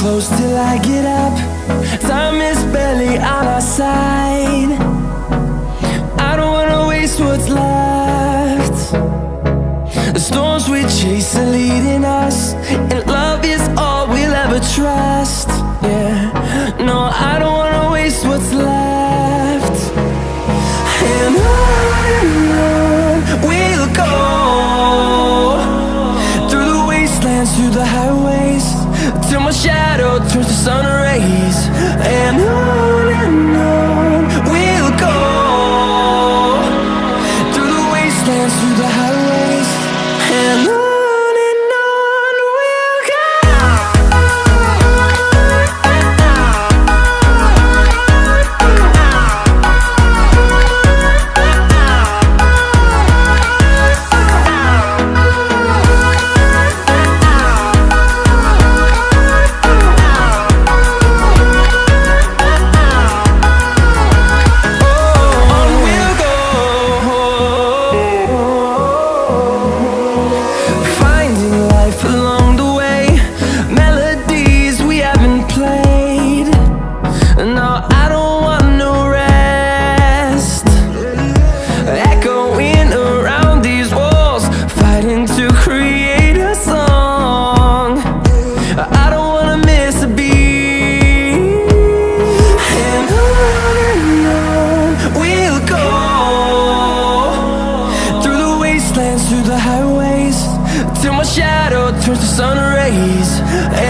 close till I get up. Time is barely on our side. I don't wanna waste what's left. The storms we chase are leading us, and love is all we'll ever trust. Yeah, no, I don't wanna waste what's left. And on we'll go, through the wastelands, through the highways, till my shadow turns to sun rays. And on we'll go, through the wastelands, through the highways, and on. Through the highways, till my shadow turns to sun rays.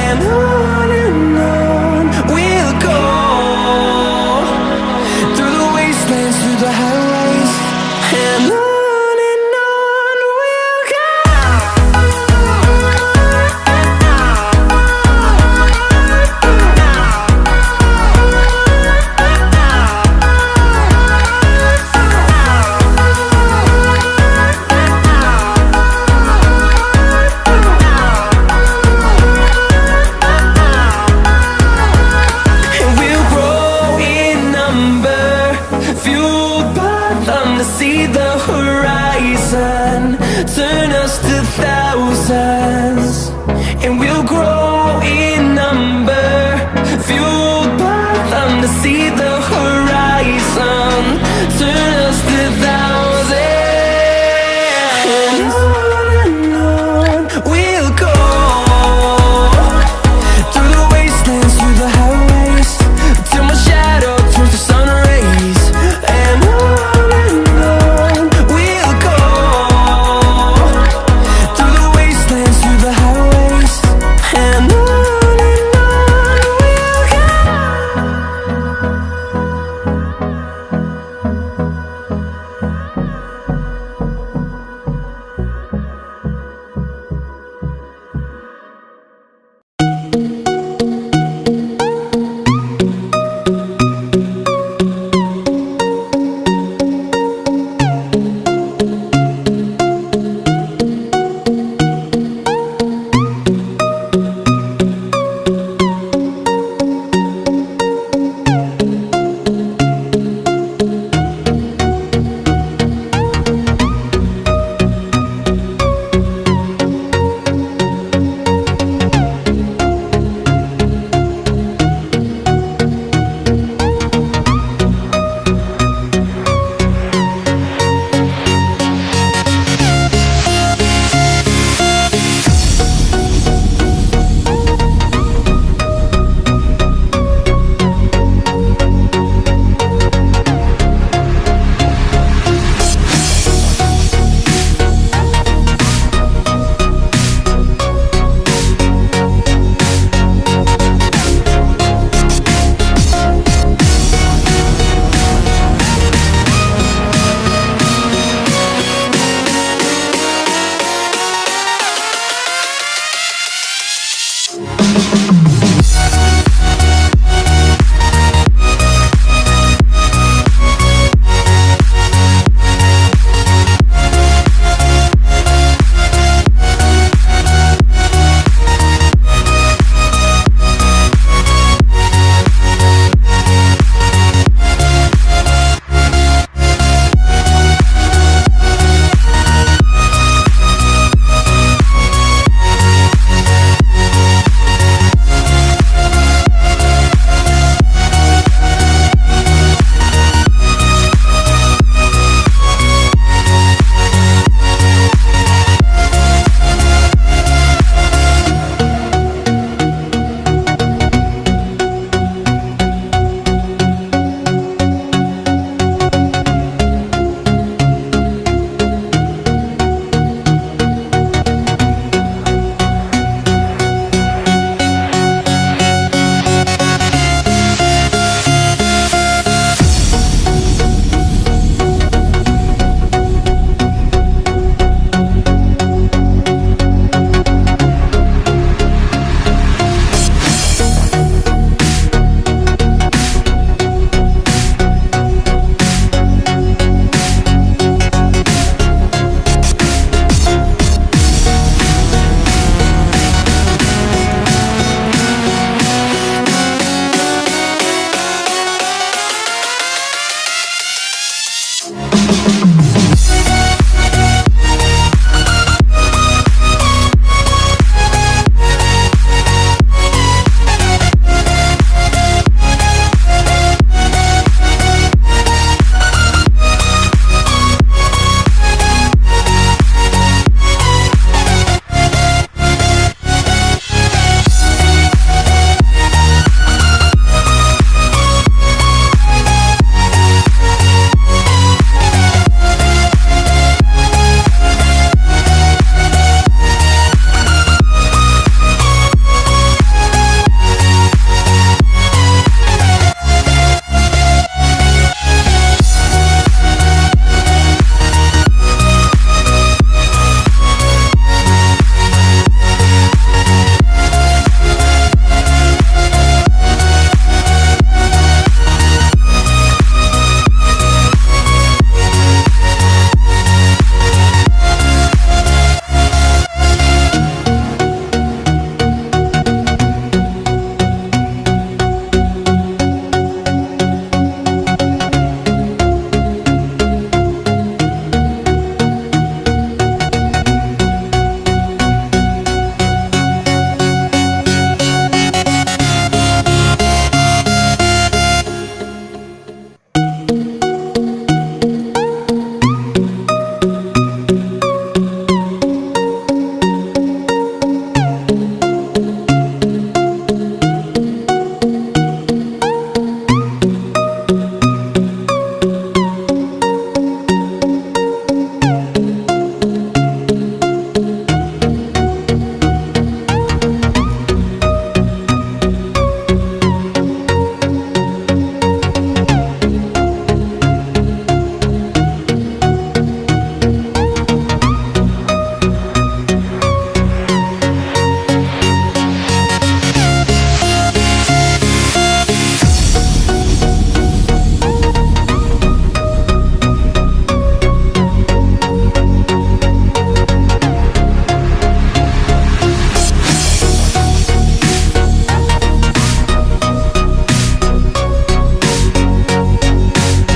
And on we'll go, through the wastelands, through the highways, and on. See the horizon turn us to thousands, and we'll grow in number, fueled by them to see the horizon.